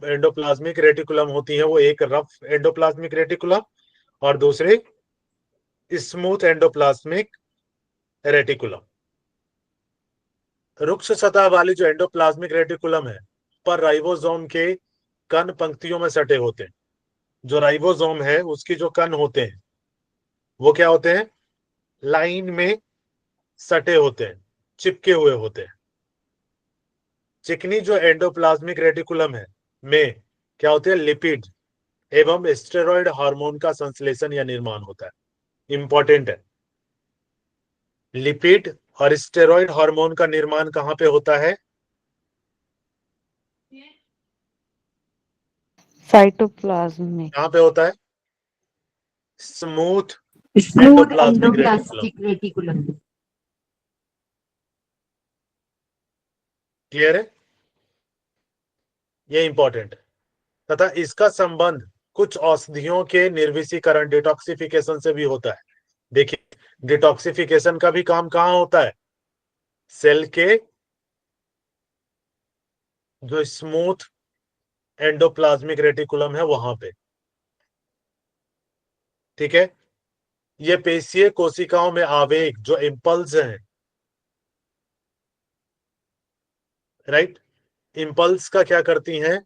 एंडोप्लाज्मिक रेटिकुलम होती है वो एक रफ एंडोप्लाज्मिक रेटिकुलम और दूसरी स्मूथ एंडोप्लाज्मिक रेटिकुलम। रुक्ष सतह वाली जो एंडोप्लाज्मिक रेटिकुलम है पर राइबोसोम के कण पंक्तियों में सटे होते हैं। जो राइबोसोम है उसकी जो कण होते हैं वो क्या होते हैं? लाइन में सटे होते हैं, चिपके हुए होते हैं। चिकनी जो एंडोप्लाज्मिक रेटिकुलम है में क्या होते हैं? लिपिड एवं स्टेरॉयड हार्मोन का संश्लेषण या निर्माण होता है। इंपॉर्टेंट है। लिपिड और स्टेरॉयड हार्मोन का निर्माण कहां पे होता है? साइटोप्लाज्म में। कहां पे होता है? Smooth smooth endoplasmic reticulum. Endoplastic reticulum. Clear है? ये इंपॉर्टेंट है। तथा इसका संबंध कुछ औषधियों के निर्विषीकरण डिटॉक्सिफिकेशन से भी होता है। देखिए, डिटॉक्सिफिकेशन का भी काम कहां होता है? सेल के जो स्मूथ एंडोप्लाज्मिक रेटिकुलम है वहां पे, ठीक है। ये पेशीय कोशिकाओं में आवेग जो इम्पल्स हैं, राइट, इम्पल्स का क्या करती हैं?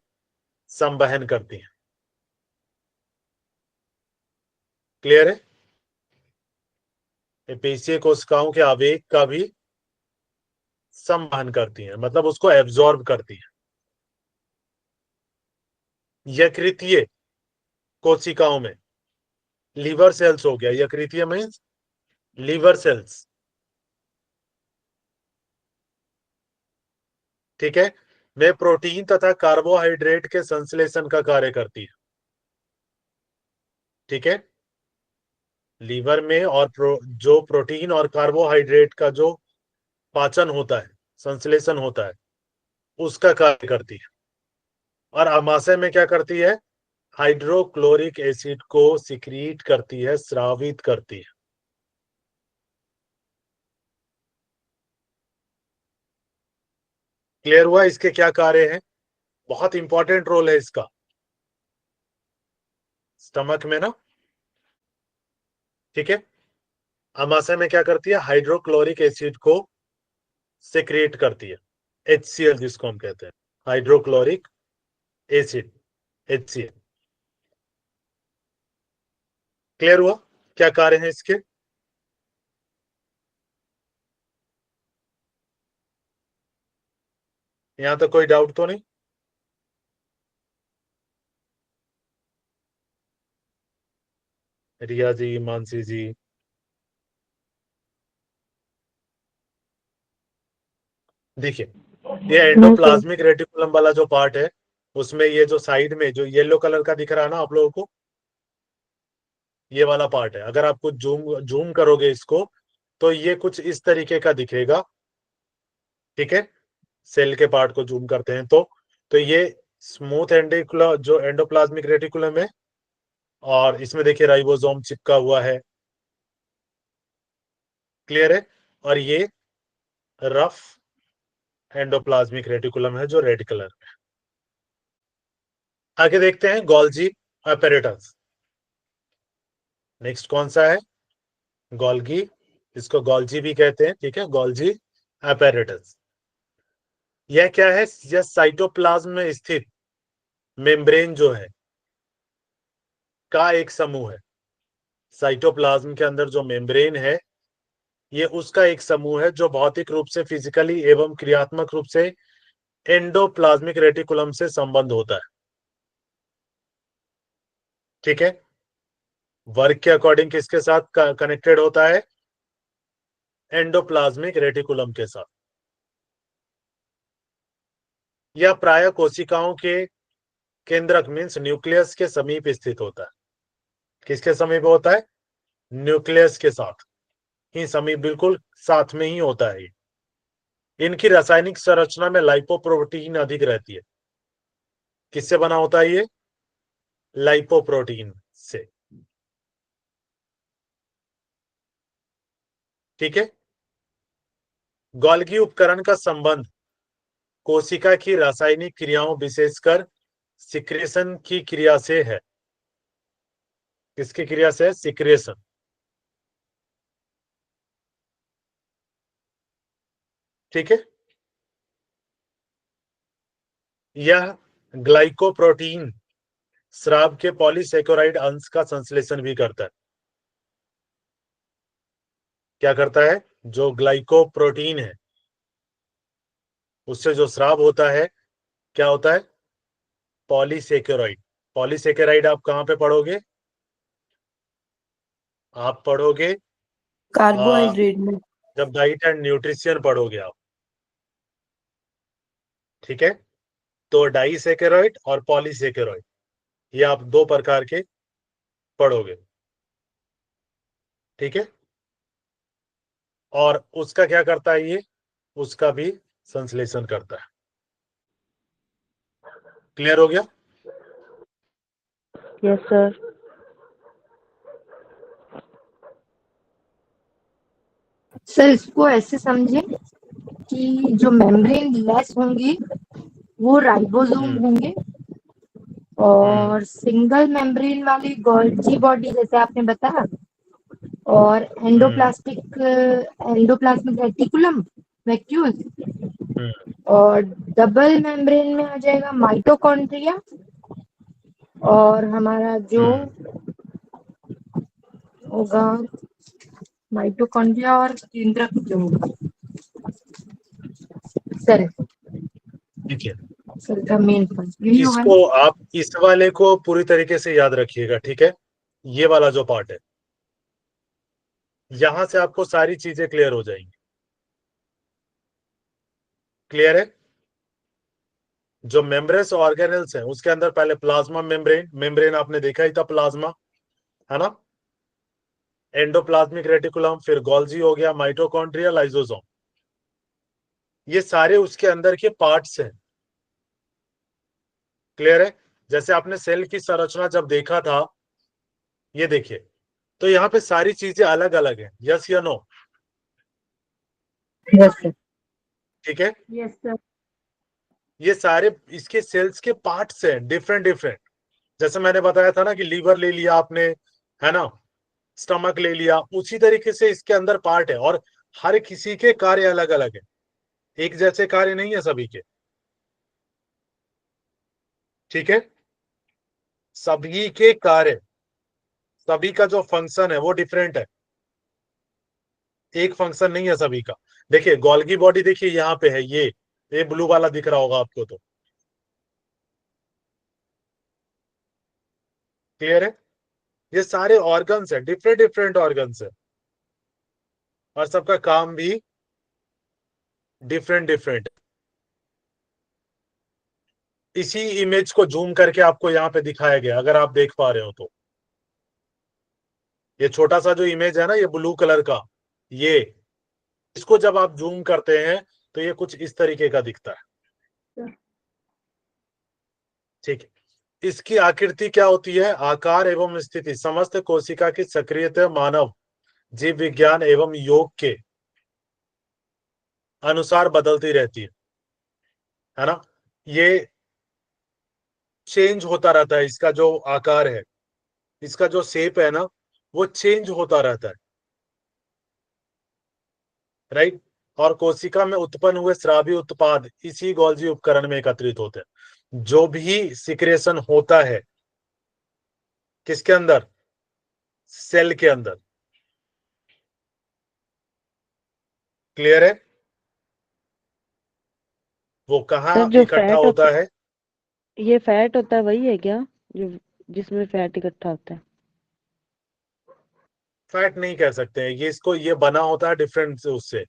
संवहन करती हैं। क्लियर है? ये पेशीय कोशिकाओं के आवेग का भी संवहन करती हैं, मतलब उसको एब्जॉर्ब करती हैं। यकृतीय कोशिकाओं में, लीवर सेल्स हो गया, यकृतीय मीन्स लीवर सेल्स, ठीक है, वे प्रोटीन तथा कार्बोहाइड्रेट के संश्लेषण का कार्य करती है। ठीक है, लीवर में और जो प्रोटीन और कार्बोहाइड्रेट का जो पाचन होता है, संश्लेषण होता है, उसका कार्य करती है। और आमाशय में क्या करती है? हाइड्रोक्लोरिक एसिड को सिक्रीट करती है, स्रावित करती है। क्लियर हुआ इसके क्या कार्य हैं? बहुत इंपॉर्टेंट रोल है इसका स्टमक में ना, ठीक है। आमाशय में क्या करती है? हाइड्रोक्लोरिक एसिड को सिक्रीट करती है, HCl जिसको हम कहते हैं, हाइड्रोक्लोरिक एसिड, HCl। क्लियर हुआ क्या कार्य है इसके? यहां तक कोई डाउट तो नहीं? रिया जी, मानसी जी, देखिए, ये एंडोप्लाज्मिक रेटिकुलम वाला जो पार्ट है उसमें ये जो साइड में जो येलो कलर का दिख रहा है ना आप लोगों को, ये वाला पार्ट है। अगर आप कुछ जूम जूम करोगे इसको तो ये कुछ इस तरीके का दिखेगा, ठीक है। सेल के पार्ट को जूम करते हैं तो ये स्मूथ एंडिकुलर जो एंडोप्लाज्मिक रेटिकुलम है, और इसमें देखिए राइबोसोम चिपका हुआ है। क्लियर है? और ये रफ एंडोप्लाज्मिक रेटिकुलम है जो रेड कलर में। आगे देखते हैं गोल्जी अपैरेटस। नेक्स्ट कौन सा है? गोल्गी, इसको गोल्जी भी कहते हैं, ठीक है, गोल्जी अपैरेटस। यह क्या है? यह साइटोप्लाज्म में स्थित मेम्ब्रेन जो है का एक समूह है। साइटोप्लाज्म के अंदर जो मेम्ब्रेन है ये उसका एक समूह है जो भौतिक रूप से, फिजिकली एवं क्रियात्मक रूप से एंडोप्लाज्मिक रेटिकुलम से संबंध होता है। ठीक है, वर्क के अकॉर्डिंग किसके साथ कनेक्टेड होता है? एंडोप्लाज्मिक रेटिकुलम के साथ। यह प्राय कोशिकाओं के केंद्रक मीन्स न्यूक्लियस के समीप स्थित होता है। किसके समीप होता है? न्यूक्लियस के साथ ही समीप, बिल्कुल साथ में ही होता है। इनकी रासायनिक संरचना में लाइपोप्रोटीन अधिक रहती है। किससे बना होता है ये? लाइपोप्रोटीन से। ठीक है। गोल्गी उपकरण का संबंध कोशिका की रासायनिक क्रियाओं विशेषकर सिक्रेशन की क्रिया से है। किसकी क्रिया से? सिक्रेशन। ठीक है। यह ग्लाइकोप्रोटीन स्राव के पॉलीसेकेराइड अंश का संश्लेषण भी करता है। क्या करता है? जो ग्लाइकोप्रोटीन है उससे जो स्राव होता है, क्या होता है? पॉलीसेकेराइड। पॉलीसेकेराइड आप कहां पे पढ़ोगे? आप पढ़ोगे कार्बोहाइड्रेट में। जब डाइट एंड न्यूट्रिशन पढ़ोगे आप। ठीक है। तो डाइसेकेराइड और पॉलीसेकेराइड, ये आप दो प्रकार के पढ़ोगे। ठीक है। और उसका क्या करता है ये? उसका भी संश्लेषण करता है। क्लियर हो गया? Yes sir. सर इसको ऐसे समझे कि जो मेम्ब्रेन लेस होंगी वो राइबोसोम होंगे और सिंगल मेम्ब्रेन वाली गोल्जी बॉडी जैसे आपने बताया, और एंडोप्लाज्मिक रेटिकुलम वैक्यूल, और डबल मेम्ब्रेन में आ जाएगा माइटोकॉन्ड्रिया, और हमारा जो होगा माइटोकॉन्ड्रिया और केंद्रक जो होगा सेल, ठीक है। सेल का मेन पॉइंट यही होगा ना? इसको आप इस वाले को पूरी तरीके से याद रखिएगा। ठीक है। ये वाला जो पार्ट है, यहां से आपको सारी चीजें क्लियर हो जाएंगी। क्लियर है? जो मेम्ब्रेन्स ऑर्गेनेल्स हैं उसके अंदर पहले प्लाज्मा मेम्ब्रेन, मेम्ब्रेन आपने देखा ही था, प्लाज्मा है ना, एंडोप्लाज्मिक रेटिकुलम, फिर गोल्जी हो गया, माइटोकॉन्ड्रिया, लाइसोसोम, ये सारे उसके अंदर के पार्ट्स हैं। क्लियर है? जैसे आपने सेल की संरचना जब देखा था, ये देखिए, तो यहाँ पे सारी चीजें अलग अलग हैं। यस या नो? Yes sir. ठीक है। Yes sir. ये सारे इसके सेल्स के पार्ट्स हैं, डिफरेंट डिफरेंट। जैसे मैंने बताया था ना कि लीवर ले लिया आपने, है ना, स्टमक ले लिया, उसी तरीके से इसके अंदर पार्ट है और हर किसी के कार्य अलग अलग है। एक जैसे कार्य नहीं है सभी के। ठीक है। सभी के कार्य, सभी का जो फंक्शन है वो डिफरेंट है। एक फंक्शन नहीं है सभी का। देखिए गोल्गी बॉडी देखिए यहाँ पे है, ये ब्लू वाला दिख रहा होगा आपको, तो क्लियर है? ये सारे ऑर्गन्स है, डिफरेंट डिफरेंट ऑर्गन्स है और सबका काम भी डिफरेंट डिफरेंट। इसी इमेज को जूम करके आपको यहाँ पे दिखाया गया, अगर आप देख पा रहे हो तो। ये छोटा सा जो इमेज है ना, ये ब्लू कलर का, ये इसको जब आप जूम करते हैं तो ये कुछ इस तरीके का दिखता है। ठीक है। इसकी आकृति क्या होती है? आकार एवं स्थिति समस्त कोशिका की सक्रियता मानव जीव विज्ञान एवं योग के अनुसार बदलती रहती है ना। ये चेंज होता रहता है, इसका जो आकार है, इसका जो शेप है ना, वो चेंज होता रहता है। राइट। और कोशिका में उत्पन्न हुए स्रावी उत्पाद इसी गोल्जी उपकरण में एकत्रित होते हैं। जो भी सिक्रेशन होता है किसके अंदर? सेल के अंदर। क्लियर है? वो कहाँ सर जो इकट्ठा फैट होता होता है, है? ये फैट होता है वही है क्या जो जिसमें फैट इकट्ठा होता है? फैट नहीं कह सकते हैं ये, इसको ये बना होता है डिफरेंट से उससे।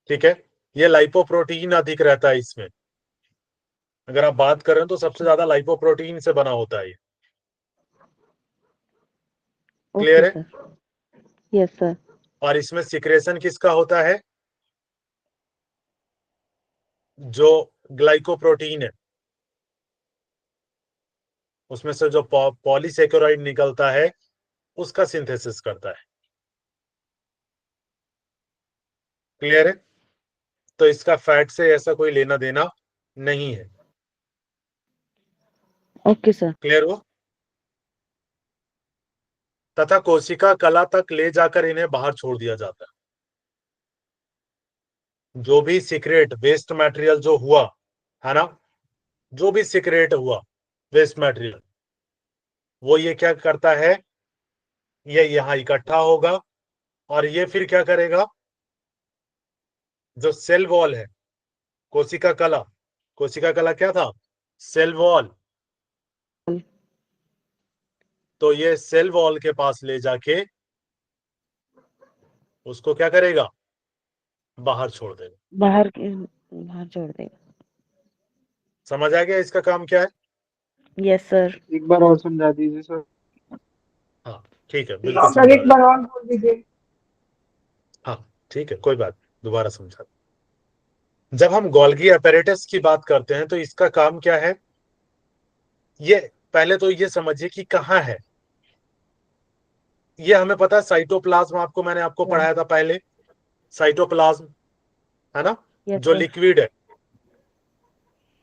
ठीक है। ये लाइपोप्रोटीन अधिक रहता है इसमें। अगर आप बात करें तो सबसे ज्यादा लाइपोप्रोटीन से बना होता है ये। क्लियर ओके है? सर। Yes sir. और इसमें सिक्रेशन किसका होता है? जो ग्लाइकोप्रोटीन है उसमें से जो पॉलीसेकेराइड निकलता है उसका सिंथेसिस करता है। क्लियर है? तो इसका फैट से ऐसा कोई लेना देना नहीं है। Okay sir. क्लियर हो? तथा कोशिका कला तक ले जाकर इन्हें बाहर छोड़ दिया जाता है। जो भी सीक्रेट वेस्ट मटेरियल जो हुआ है ना, जो भी सीक्रेट हुआ वेस्ट मटेरियल, वो ये क्या करता है, ये यहां इकट्ठा होगा और ये फिर क्या करेगा, जो सेल वॉल है, कोशिका कला, कोशिका कला क्या था? Cell wall. तो ये सेल वॉल के पास ले जाके उसको क्या करेगा, बाहर छोड़ देगा। बाहर छोड़ देगा। समझ आ गया इसका काम क्या है? Yes sir. एक बार और समझा दीजिए सर। हाँ ठीक है, बिल्कुल सर समझा एक बार और बोल दीजिए। हाँ ठीक है, कोई बात, दोबारा समझा। जब हम गोल्गी अपैरेटस की बात करते हैं तो इसका काम क्या है, ये पहले तो ये समझिए कि कहाँ है। ये हमें पता है साइटोप्लाज्म, आपको मैंने आपको पढ़ाया था पहले, साइटोप्लाज्म है ना, यस जो सर। लिक्विड है,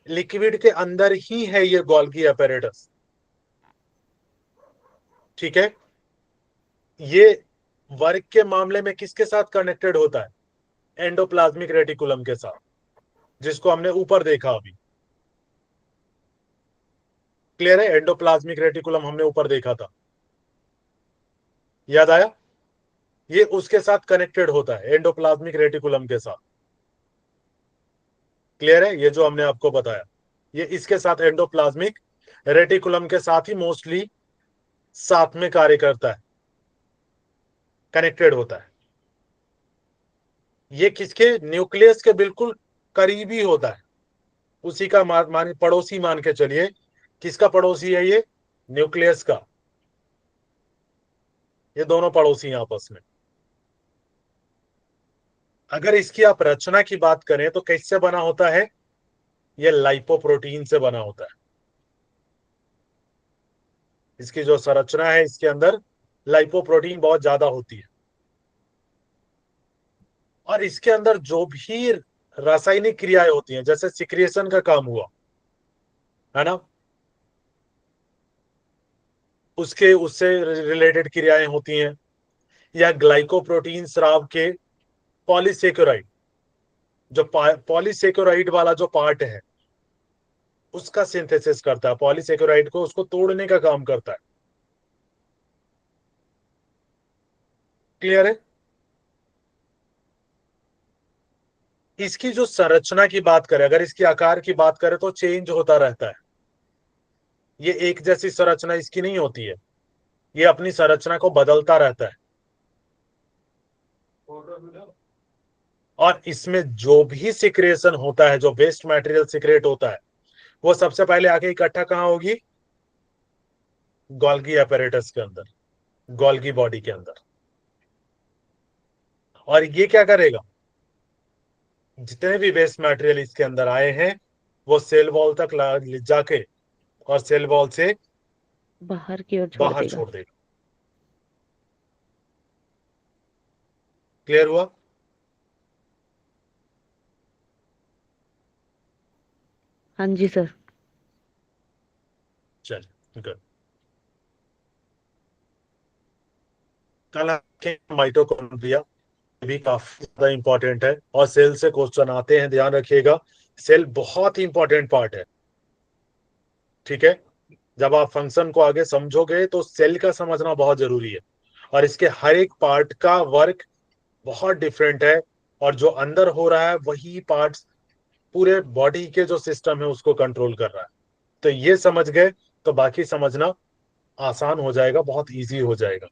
लिक्विड के अंदर ही है ये गोल्गी अपैरेटस। ठीक है? ये वर्क के मामले में किसके साथ कनेक्टेड होता है? एंडोप्लाज्मिक रेटिकुलम के साथ, जिसको हमने ऊपर देखा अभी। क्लियर है? एंडोप्लाज्मिक रेटिकुलम हमने ऊपर देखा था, याद आया? ये उसके साथ कनेक्टेड होता है, एंडोप्लाज्मिक रेटिकुलम के साथ। क्लियर है? ये जो हमने आपको बताया, ये इसके साथ एंडोप्लाज्मिक रेटिकुलम के साथ ही मोस्टली साथ में कार्य करता है, कनेक्टेड होता है। ये किसके, न्यूक्लियस के बिल्कुल करीबी होता है, उसी का मान पड़ोसी मान के चलिए। किसका पड़ोसी है ये? न्यूक्लियस का। ये दोनों पड़ोसी हैं आपस में। अगर इसकी आप रचना की बात करें तो किससे बना होता है? ये लाइपोप्रोटीन से बना होता है। इसकी जो संरचना है, इसके अंदर लाइपोप्रोटीन बहुत ज्यादा होती है। और इसके अंदर जो भी रासायनिक क्रियाएं होती हैं, जैसे सिक्रिएशन का काम हुआ है ना, उसके उससे रिलेटेड क्रियाएं होती हैं, या ग्लाइकोप्रोटीन स्राव के पॉलीसेकेराइड, जो पॉलीसेकेराइड वाला जो पार्ट है उसका सिंथेसिस करता है, पॉलीसेकेराइड को उसको तोड़ने का काम करता है। क्लियर है? इसकी जो संरचना की बात करें, अगर इसकी आकार की बात करें तो चेंज होता रहता है। ये एक जैसी संरचना इसकी नहीं होती है, ये अपनी संरचना को बदलता रहता है। और इसमें जो भी सिक्रेशन होता है, जो वेस्ट मटेरियल सिक्रेट होता है, वो सबसे पहले आके इकट्ठा कहां होगी? गोल्गी अपैरेटस के अंदर, गोल्गी बॉडी के अंदर। और ये क्या करेगा, जितने भी वेस्ट मटेरियल इसके अंदर आए हैं वो सेल वॉल तक ले जाके और सेल वॉल से बाहर की ओर छोड़ बाहर देगा। छोड़ देगा। क्लियर हुआ? हाँ जी सर। चलिए गुड। कल माइटोकॉन्ड्रिया भी काफी ज्यादा इंपॉर्टेंट है, और सेल से क्वेश्चन आते हैं, ध्यान रखिएगा। सेल बहुत ही इंपॉर्टेंट पार्ट है। ठीक है? जब आप फंक्शन को आगे समझोगे तो सेल का समझना बहुत जरूरी है, और इसके हर एक पार्ट का वर्क बहुत डिफरेंट है, और जो अंदर हो रहा है वही पार्ट्स पूरे बॉडी के जो सिस्टम है उसको कंट्रोल कर रहा है। तो ये समझ गए तो बाकी समझना आसान हो जाएगा, बहुत इजी हो जाएगा।